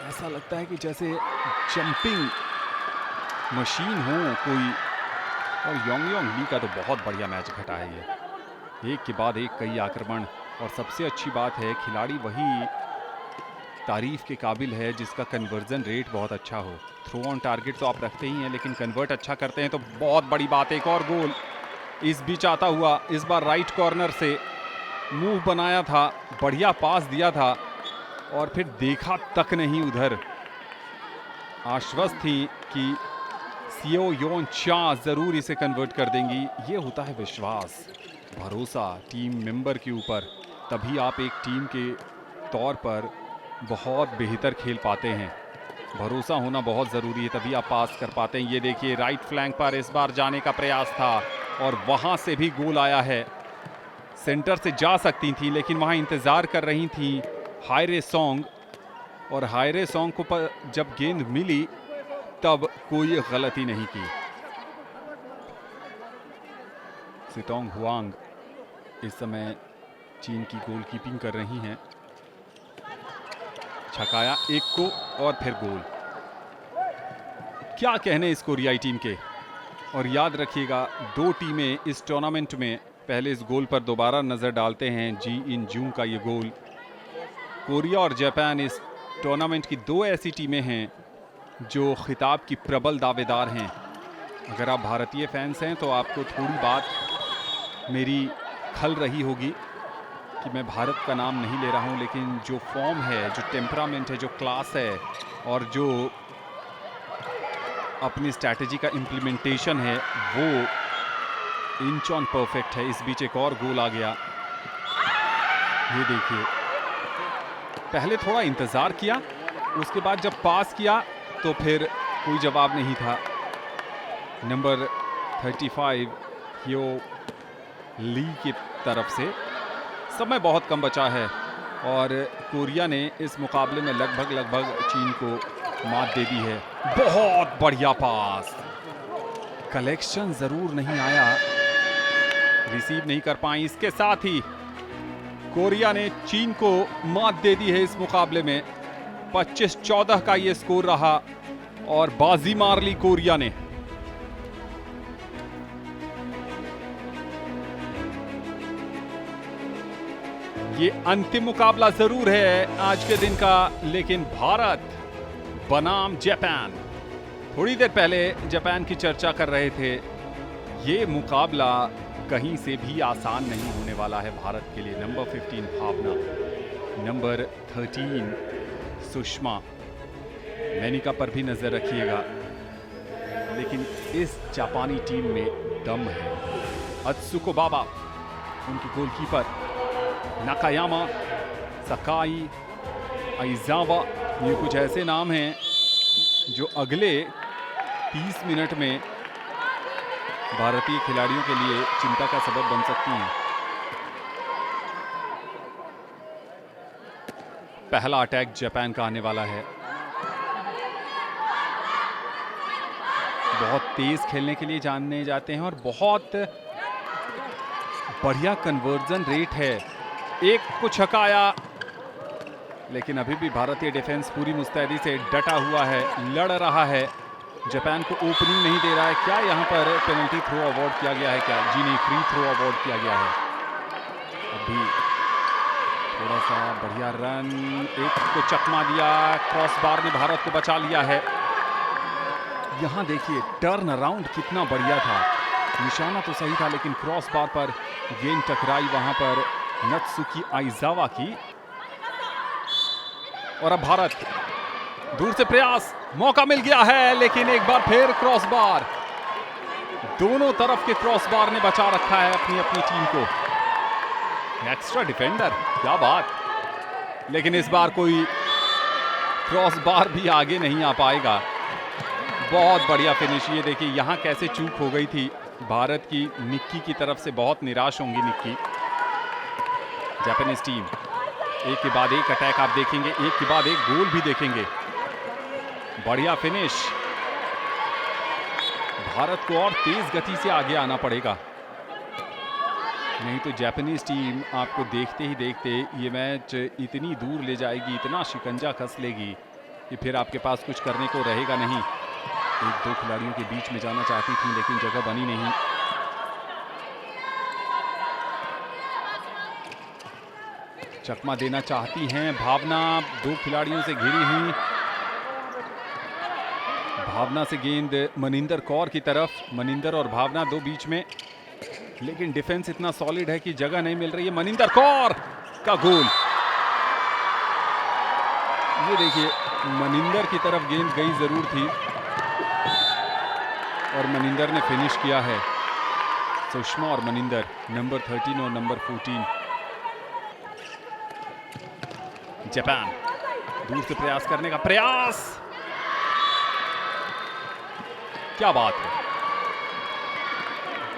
ऐसा लगता है कि जैसे जंपिंग मशीन हो कोई। और योंग ली का तो बहुत बढ़िया मैच घटा है ये, एक के बाद एक कई आक्रमण। और सबसे अच्छी बात है, खिलाड़ी वही तारीफ के काबिल है जिसका कन्वर्जन रेट बहुत अच्छा हो। थ्रो ऑन टारगेट तो आप रखते ही हैं, लेकिन कन्वर्ट अच्छा करते हैं तो बहुत बड़ी बात। एक और गोल इस बीच आता हुआ, इस बार राइट कॉर्नर से मूव बनाया था, बढ़िया पास दिया था, और फिर देखा तक नहीं उधर। आश्वस्त थी कि सियो योन चा जरूर इसे कन्वर्ट कर देंगी। ये होता है विश्वास, भरोसा टीम मेंबर के ऊपर, तभी आप एक टीम के तौर पर बहुत बेहतर खेल पाते हैं। भरोसा होना बहुत ज़रूरी है, तभी आप पास कर पाते हैं। ये देखिए राइट फ्लैंक पर इस बार जाने का प्रयास था और वहाँ से भी गोल आया है। सेंटर से जा सकती थी लेकिन वहाँ इंतज़ार कर रही थी हायरे सॉन्ग, और हायरे सॉन्ग को जब गेंद मिली तब कोई गलती नहीं की। सितोंग हुआंग इस समय चीन की गोलकीपिंग कर रही हैं। छकाया एक को और फिर गोल। क्या कहने इस कोरियाई टीम के। और याद रखिएगा, दो टीमें इस टूर्नामेंट में पहले इस गोल पर दोबारा नज़र डालते हैं। जी इन जून का ये गोल। कोरिया और जापान इस टूर्नामेंट की दो ऐसी टीमें हैं जो खिताब की प्रबल दावेदार हैं। अगर आप भारतीय फैंस हैं तो आपको थोड़ी बात मेरी खल रही होगी कि मैं भारत का नाम नहीं ले रहा हूं, लेकिन जो फॉर्म है, जो टेम्परामेंट है, जो क्लास है और जो अपनी स्ट्रैटेजी का इम्प्लीमेंटेशन है वो इंच ऑन परफेक्ट है। इस बीच एक और गोल आ गया। ये देखिए, पहले थोड़ा इंतज़ार किया, उसके बाद जब पास किया तो फिर कोई जवाब नहीं था। नंबर 35 ह्यो ली की तरफ से। समय बहुत कम बचा है और कोरिया ने इस मुकाबले में लगभग चीन को मात दे दी है। बहुत बढ़िया पास, कलेक्शन जरूर नहीं आया, रिसीव नहीं कर पाई। इसके साथ ही कोरिया ने चीन को मात दे दी है इस मुकाबले में। 25-14 का ये स्कोर रहा और बाजी मार ली कोरिया ने। ये अंतिम मुकाबला जरूर है आज के दिन का, लेकिन भारत बनाम जापान। थोड़ी देर पहले जापान की चर्चा कर रहे थे। ये मुकाबला कहीं से भी आसान नहीं होने वाला है भारत के लिए। नंबर 15 भावना, नंबर 13 सुषमा, मेनिका पर भी नजर रखिएगा। लेकिन इस जापानी टीम में दम है। अत्सुको बाबा उनकी गोलकीपर, नाकायामा, सकाई, आइजावा, ये कुछ ऐसे नाम हैं जो अगले 30 मिनट में भारतीय खिलाड़ियों के लिए चिंता का सबब बन सकती हैं। पहला अटैक जापान का आने वाला है। बहुत तेज खेलने के लिए जाने जाते हैं और बहुत बढ़िया कन्वर्जन रेट है। एक को छकाया, लेकिन अभी भी भारतीय डिफेंस पूरी मुस्तैदी से डटा हुआ है, लड़ रहा है। जापान को ओपनिंग नहीं दे रहा है। क्या यहाँ पर पेनल्टी थ्रो अवॉर्ड किया गया है? क्या जी नहीं, फ्री थ्रो अवॉर्ड किया गया है। अभी थोड़ा सा बढ़िया रन, एक को चकमा दिया, क्रॉस बार ने भारत को बचा लिया है। यहाँ देखिए टर्न अराउंड कितना बढ़िया था। निशाना तो सही था लेकिन क्रॉस बार पर गेंद टकराई वहां पर नत्सुकी आइजावा की। और अब भारत दूर से प्रयास, मौका मिल गया है लेकिन एक बार फिर क्रॉस बार। दोनों तरफ के क्रॉस बार ने बचा रखा है अपनी अपनी टीम को। एक्स्ट्रा डिफेंडर, क्या बात। लेकिन इस बार कोई क्रॉस बार भी आगे नहीं आ पाएगा। बहुत बढ़िया फिनिश। ये देखिए यहाँ कैसे चूक हो गई थी भारत की। निक्की की तरफ से बहुत निराश होंगी निक्की। जापानीज टीम एक के बाद एक अटैक आप देखेंगे, एक के बाद एक गोल भी देखेंगे। बढ़िया फिनिश। भारत को और तेज गति से आगे आना पड़ेगा, नहीं तो जापानीज टीम आपको देखते ही देखते ये मैच इतनी दूर ले जाएगी, इतना शिकंजा कस लेगी कि फिर आपके पास कुछ करने को रहेगा नहीं। एक दो खिलाड़ियों के बीच में जाना चाहती थी लेकिन जगह बनी नहीं। चकमा देना चाहती हैं भावना, दो खिलाड़ियों से घिरी हुई। भावना से गेंद मनिंदर कौर की तरफ। मनिंदर और भावना दो बीच में, लेकिन डिफेंस इतना सॉलिड है कि जगह नहीं मिल रही है। मनिंदर कौर का गोल। ये देखिए मनिंदर की तरफ गेंद गई जरूर थी और मनिंदर ने फिनिश किया है। सुषमा और मनिंदर, नंबर 13 और नंबर 14। जापान दूर से प्रयास करने का प्रयास, क्या बात है,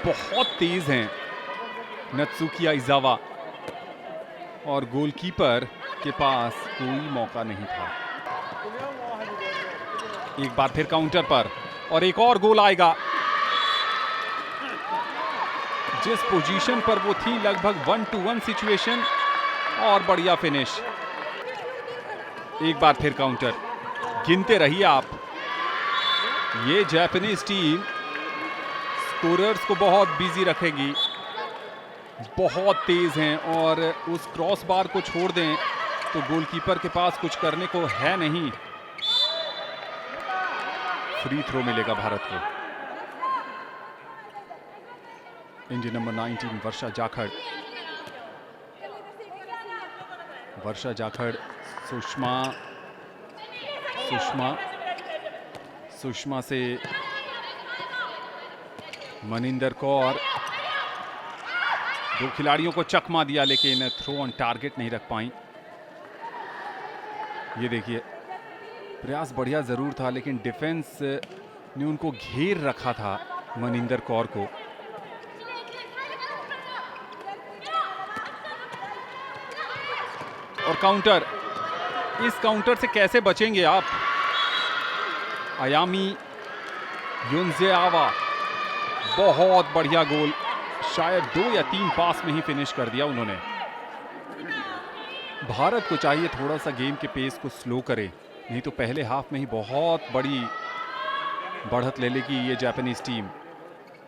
बहुत तेज हैं नत्सुकी आइजावा और गोलकीपर के पास कोई मौका नहीं था। एक बार फिर काउंटर पर और एक और गोल आएगा। जिस पोजीशन पर वो थी, लगभग 1-1 सिचुएशन और बढ़िया फिनिश। एक बार फिर काउंटर, गिनते रहिए आप। ये जापानीज टीम स्कोरर्स को बहुत बिजी रखेगी, बहुत तेज हैं और उस क्रॉस बार को छोड़ दें तो गोलकीपर के पास कुछ करने को है नहीं। फ्री थ्रो मिलेगा भारत को। इंडियन नंबर 19 वर्षा जाखड़, वर्षा जाखड़, सुषमा से मनिंदर कौर, दो खिलाड़ियों को चकमा दिया लेकिन थ्रो ऑन टारगेट नहीं रख पाई। ये देखिए, प्रयास बढ़िया जरूर था लेकिन डिफेंस ने उनको घेर रखा था मनिंदर कौर को। और काउंटर, इस काउंटर से कैसे बचेंगे आप? अयामी युनजेआवा, बहुत बढ़िया गोल, शायद 2 या 3 पास में ही फिनिश कर दिया उन्होंने। भारत को चाहिए थोड़ा सा गेम के पेस को स्लो करे, नहीं तो पहले हाफ में ही बहुत बड़ी बढ़त ले लेगी ये जापानीज टीम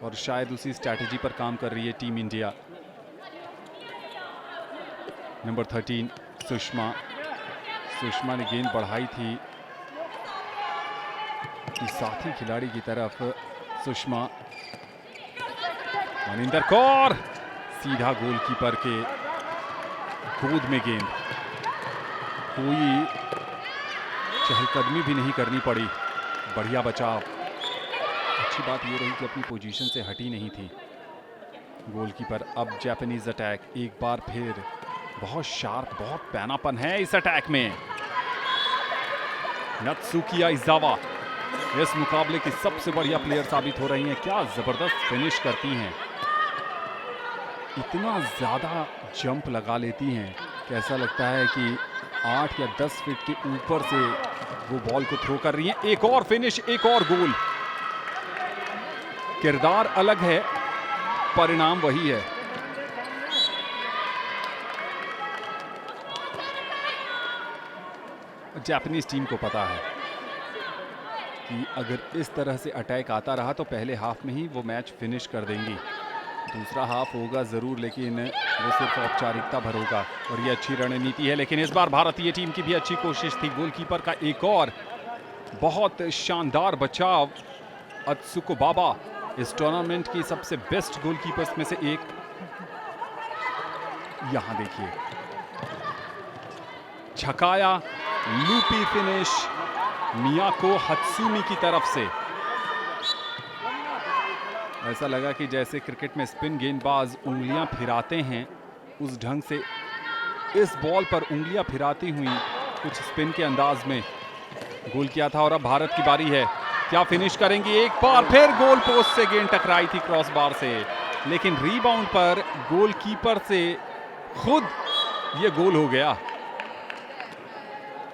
और शायद उसी स्ट्रैटेजी पर काम कर रही है टीम इंडिया। नंबर 13 सुषमा ने गेंद बढ़ाई थी कि साथी खिलाड़ी की तरफ। सुषमा, मनिंदर कौर, सीधा गोलकीपर के गोद में गेंद, कोई चहलकदमी भी नहीं करनी पड़ी, बढ़िया बचाव। अच्छी बात यह रही कि अपनी पोजीशन से हटी नहीं थी गोलकीपर। अब जापानीज अटैक, एक बार फिर बहुत शार्प, बहुत पैनापन है इस अटैक में। नत्सुकी आइजावा इस मुकाबले की सबसे बढ़िया प्लेयर साबित हो रही हैं। क्या जबरदस्त फिनिश करती हैं, इतना ज्यादा जंप लगा लेती हैं कि ऐसा लगता है कि 8 या 10 फीट के ऊपर से वो बॉल को थ्रो कर रही हैं। एक और फिनिश, एक और गोल। किरदार अलग है, परिणाम वही है। जापानीज टीम को पता है कि अगर इस तरह से अटैक आता रहा तो पहले हाफ में ही वो मैच फिनिश कर देंगी। दूसरा हाफ होगा जरूर लेकिन वो सिर्फ औपचारिकता भर होगा और ये अच्छी रणनीति है। लेकिन इस बार भारतीय टीम की भी अच्छी कोशिश थी। गोलकीपर का एक और बहुत शानदार बचाव। अत्सुको बाबा इस टूर्नामेंट की सबसे बेस्ट गोलकीपर्स में से एक। यहां देखिए, छकाया, लूपी फिनिश मियाको हत्सुमी की तरफ से। ऐसा लगा कि जैसे क्रिकेट में स्पिन गेंदबाज उंगलियां फिराते हैं, उस ढंग से इस बॉल पर उंगलियां फिराती हुई कुछ स्पिन के अंदाज में गोल किया था। और अब भारत की बारी है, क्या फिनिश करेंगी? एक बार फिर गोल पोस्ट से गेंद टकराई थी क्रॉस बार से, लेकिन रीबाउंड पर गोलकीपर से खुद ये गोल हो गया।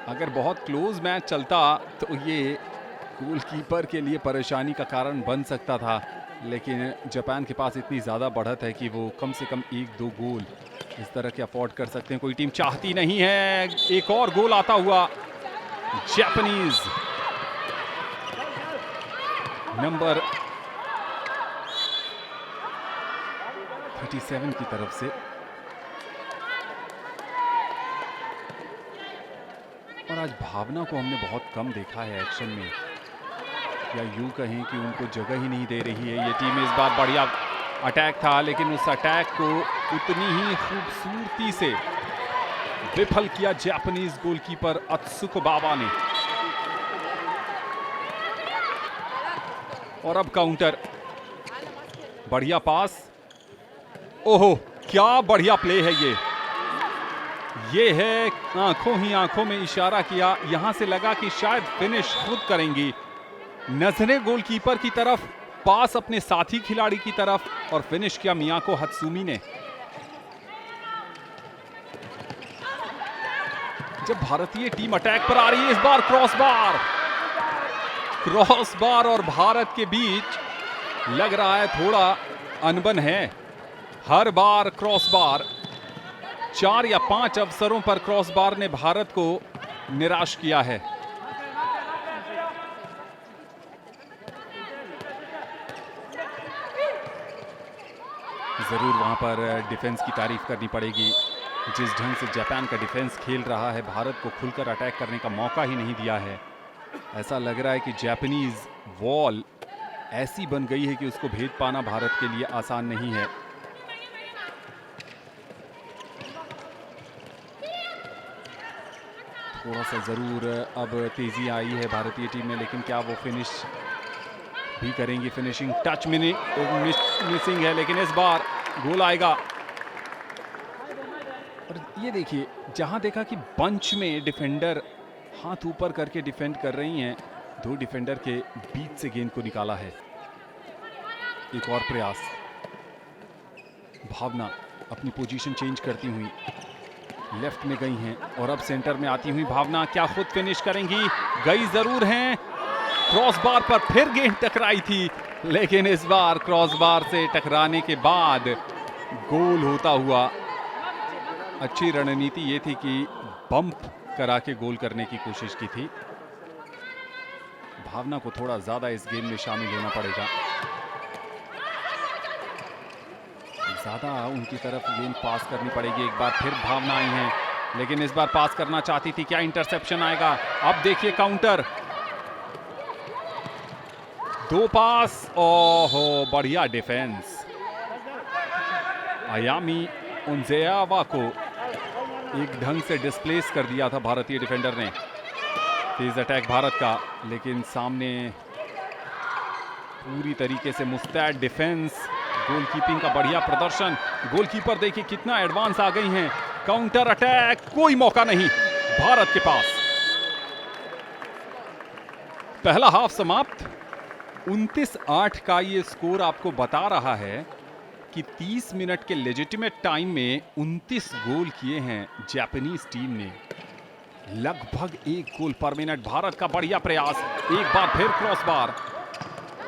अगर बहुत क्लोज मैच चलता तो ये गोलकीपर के लिए परेशानी का कारण बन सकता था, लेकिन जापान के पास इतनी ज़्यादा बढ़त है कि वो कम से कम 1-2 गोल इस तरह के अफोर्ड कर सकते हैं। कोई टीम चाहती नहीं है। एक और गोल आता हुआ जापानीज नंबर 37 की तरफ से। और आज भावना को हमने बहुत कम देखा है एक्शन में, या यूं कहें कि उनको जगह ही नहीं दे रही है ये टीम। इस बार बढ़िया अटैक था लेकिन उस अटैक को उतनी ही खूबसूरती से विफल किया जापानीज गोलकीपर अत्सुको बाबा ने। और अब काउंटर, बढ़िया पास। ओहो, क्या बढ़िया प्ले है ये है आंखों ही आंखों में इशारा किया, यहां से लगा कि शायद फिनिश खुद करेंगी। नजरें गोलकीपर की तरफ, पास अपने साथी खिलाड़ी की तरफ और फिनिश किया मियाको हत्सुमी ने। जब भारतीय टीम अटैक पर आ रही है, इस बार क्रॉस बार और भारत के बीच लग रहा है थोड़ा अनबन है। हर बार क्रॉस बार, 4 या 5 अवसरों पर क्रॉस बार ने भारत को निराश किया है। जरूर वहां पर डिफेंस की तारीफ करनी पड़ेगी। जिस ढंग से जापान का डिफेंस खेल रहा है, भारत को खुलकर अटैक करने का मौका ही नहीं दिया है। ऐसा लग रहा है कि जापानीज वॉल ऐसी बन गई है कि उसको भेद पाना भारत के लिए आसान नहीं है। थोड़ा सा जरूर अब तेजी आई है भारतीय टीम में, लेकिन क्या वो फिनिश भी करेंगी? फिनिशिंग टच मिसिंग है, लेकिन इस बार गोल आएगा। और ये देखिए, जहां देखा कि बंच में डिफेंडर हाथ ऊपर करके डिफेंड कर रही हैं, 2 डिफेंडर के बीच से गेंद को निकाला है। एक और प्रयास, भावना अपनी पोजीशन चेंज करती हुई लेफ्ट में गई हैं और अब सेंटर में आती हुई भावना क्या खुद फिनिश करेंगी? गई जरूर हैं, क्रॉस बार पर फिर गेंद टकराई थी, लेकिन इस बार क्रॉस बार से टकराने के बाद गोल होता हुआ। अच्छी रणनीति ये थी कि बम्प करा के गोल करने की कोशिश की थी। भावना को थोड़ा ज्यादा इस गेम में शामिल होना पड़ेगा, ज्यादा उनकी तरफ गेंद पास करनी पड़ेगी। एक बार फिर भावना आई हैं, लेकिन इस बार पास करना चाहती थी, क्या इंटरसेप्शन आएगा? अब देखिए काउंटर, 2 पास, ओहो बढ़िया डिफेंस। अयामी उनजेयावा को एक ढंग से डिस्प्लेस कर दिया था भारतीय डिफेंडर ने। तेज अटैक भारत का, लेकिन सामने पूरी तरीके से मुस्तैद डिफेंस, गोलकीपिंग का बढ़िया प्रदर्शन। गोलकीपर देखिए कितना एडवांस आ गई हैं। काउंटर अटैक, कोई मौका नहीं भारत के पास। पहला हाफ समाप्त, 29-8 का ये स्कोर आपको बता रहा है कि 30 मिनट के लेजिटिमेट टाइम में 29 गोल किए हैं जापानीज टीम ने, लगभग 1 गोल पर मिनट। भारत का बढ़िया प्रयास, एक बार फिर क्रॉस बार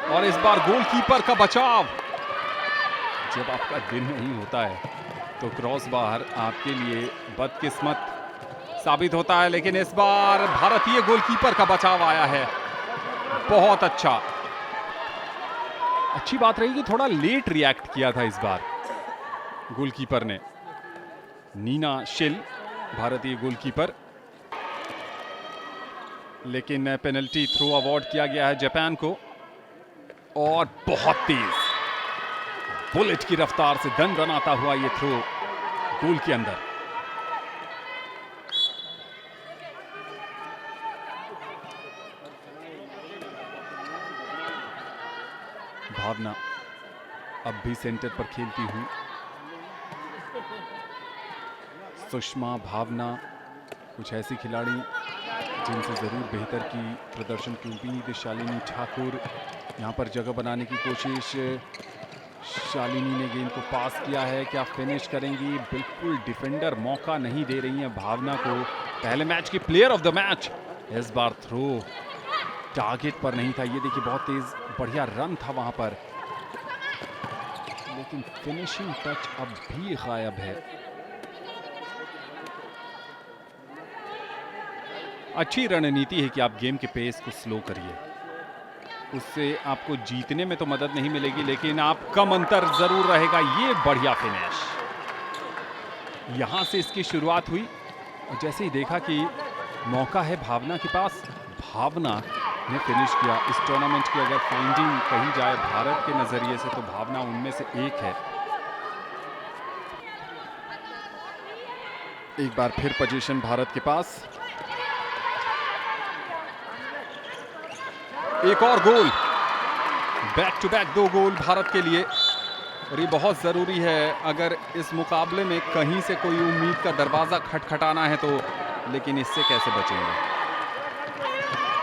और इस बार गोलकीपर का बचाव। जब आपका दिन नहीं होता है तो क्रॉस बार आपके लिए बदकिस्मत साबित होता है, लेकिन इस बार भारतीय गोलकीपर का बचाव आया है, बहुत अच्छा। अच्छी बात रही कि थोड़ा लेट रिएक्ट किया था इस बार गोलकीपर ने। नीना शिल भारतीय गोलकीपर, लेकिन पेनल्टी थ्रो अवार्ड किया गया है जापान को। और बहुत तेज बुलेट की रफ्तार से दन बनाता हुआ ये थ्रो गोल के अंदर। भावना अब भी सेंटर पर खेलती हुई, सुषमा भावना कुछ ऐसी खिलाड़ी जिनसे जरूर बेहतर की प्रदर्शन की उम्मीद। शालिनी ठाकुर यहां पर जगह बनाने की कोशिश, शालिनी ने गेंद को पास किया है, क्या फिनिश करेंगी? बिल्कुल डिफेंडर मौका नहीं दे रही है भावना को। पहले मैच की प्लेयर ऑफ द मैच, इस बार थ्रो टारगेट पर नहीं था। ये देखिए बहुत तेज बढ़िया रन था वहां पर, लेकिन फिनिशिंग टच अब भी गायब है। अच्छी रणनीति है कि आप गेम के पेस को स्लो करिए, उससे आपको जीतने में तो मदद नहीं मिलेगी, लेकिन आप कम अंतर जरूर रहेगा। ये बढ़िया फिनिश, यहां से इसकी शुरुआत हुई और जैसे ही देखा कि मौका है भावना के पास, भावना ने फिनिश किया। इस टूर्नामेंट की अगर फाइंडिंग कही जाए भारत के नजरिए से तो भावना उनमें से एक है। एक बार फिर पोजीशन भारत के पास, एक और गोल, बैक टू बैक 2 गोल भारत के लिए, और ये बहुत ज़रूरी है अगर इस मुकाबले में कहीं से कोई उम्मीद का दरवाज़ा खटखटाना है तो। लेकिन इससे कैसे बचेंगे?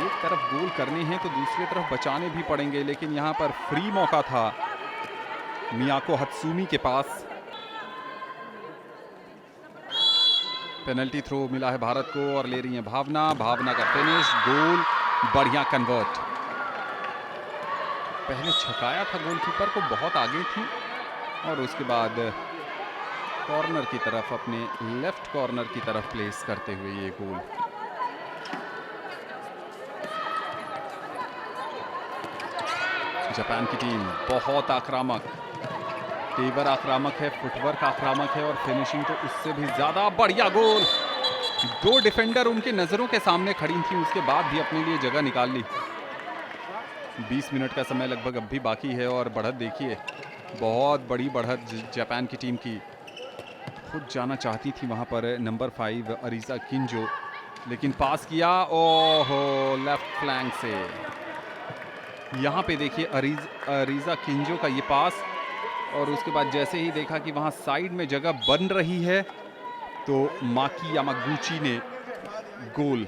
एक तरफ गोल करने हैं तो दूसरी तरफ बचाने भी पड़ेंगे, लेकिन यहाँ पर फ्री मौका था मियाको हत्सुमी के पास। पेनल्टी थ्रो मिला है भारत को और ले रही है भावना। भावना का फिनिश, गोल, बढ़िया कन्वर्ट। पहले छकाया था गोलकीपर को, बहुत आगे थी, और उसके बाद कॉर्नर की तरफ, अपने लेफ्ट कॉर्नर की तरफ प्लेस करते हुए ये गोल। जापान की टीम बहुत आक्रामक, तेवर आक्रामक है, फुटवर्क आक्रामक है, और फिनिशिंग तो उससे भी ज्यादा। बढ़िया गोल। 2 डिफेंडर उनके नजरों के सामने खड़ी थी, उसके बाद भी अपने लिए जगह निकाल ली। 20 मिनट का समय लगभग अब भी बाकी है, और बढ़त देखिए, बहुत बड़ी बढ़त जापान की टीम की। खुद जाना चाहती थी वहां पर नंबर 5 अरीजा किंजो, लेकिन पास किया, ओहो, लेफ्ट फ्लैंक से। यहाँ पे देखिए अरीजा किंजो का ये पास, और उसके बाद जैसे ही देखा कि वहाँ साइड में जगह बन रही है तो माकी यामागुची ने गोल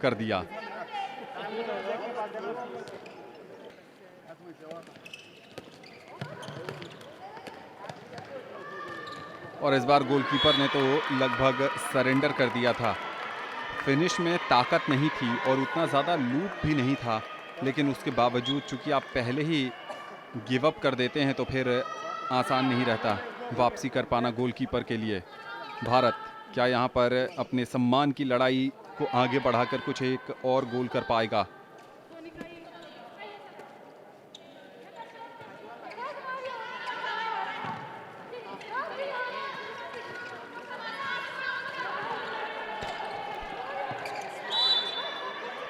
कर दिया। और इस बार गोलकीपर ने तो लगभग सरेंडर कर दिया था। फिनिश में ताकत नहीं थी और उतना ज़्यादा लूप भी नहीं था, लेकिन उसके बावजूद चूंकि आप पहले ही गिव अप कर देते हैं तो फिर आसान नहीं रहता वापसी कर पाना गोलकीपर के लिए। भारत क्या यहाँ पर अपने सम्मान की लड़ाई को आगे बढ़ाकर कुछ एक और गोल कर पाएगा?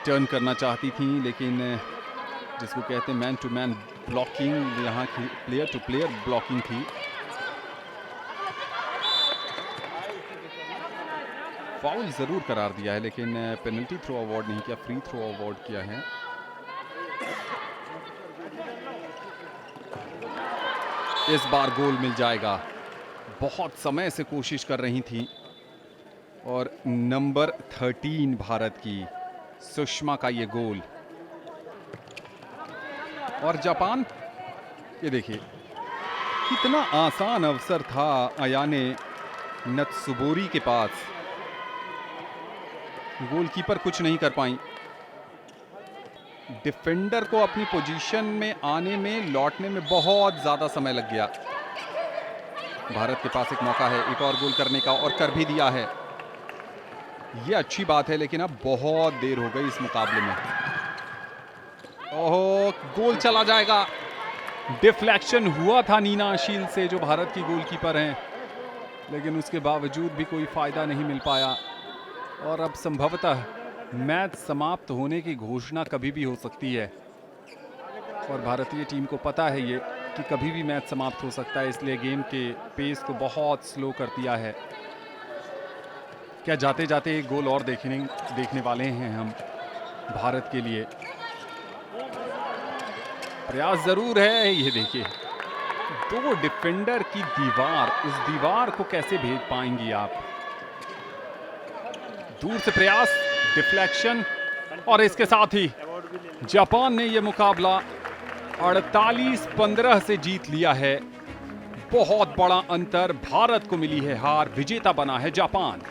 टर्न करना चाहती थी, लेकिन जिसको कहते हैं मैन टू मैन ब्लॉकिंग, यहाँ की प्लेयर टू प्लेयर ब्लॉकिंग थी। फाउल जरूर करार दिया है, लेकिन पेनल्टी थ्रो अवार्ड नहीं किया, फ्री थ्रो अवार्ड किया है। इस बार गोल मिल जाएगा। बहुत समय से कोशिश कर रही थी, और नंबर 13 भारत की सुषमा का ये गोल। और जापान, ये देखिए कितना आसान अवसर था अयाने नत्सुबोरी के पास, गोलकीपर कुछ नहीं कर पाई। डिफेंडर को अपनी पोजीशन में आने में, लौटने में बहुत ज्यादा समय लग गया। भारत के पास एक मौका है एक और गोल करने का, और कर भी दिया है। ये अच्छी बात है, लेकिन अब बहुत देर हो गई इस मुकाबले में। ओहो, गोल चला जाएगा। डिफ्लेक्शन हुआ था नीना शील से, जो भारत की गोलकीपर हैं, लेकिन उसके बावजूद भी कोई फायदा नहीं मिल पाया। और अब संभवतः मैच समाप्त होने की घोषणा कभी भी हो सकती है, और भारतीय टीम को पता है ये कि कभी भी मैच समाप्त हो सकता है, इसलिए गेम के पेस को बहुत स्लो कर दिया है। क्या जाते जाते एक गोल और देखने वाले हैं हम भारत के लिए? प्रयास जरूर है। ये देखिए 2 डिफेंडर की दीवार, उस दीवार को कैसे भेद पाएंगी आप? दूर से प्रयास, डिफ्लेक्शन, और इसके साथ ही जापान ने यह मुकाबला 48-15 से जीत लिया है। बहुत बड़ा अंतर, भारत को मिली है हार, विजेता बना है जापान।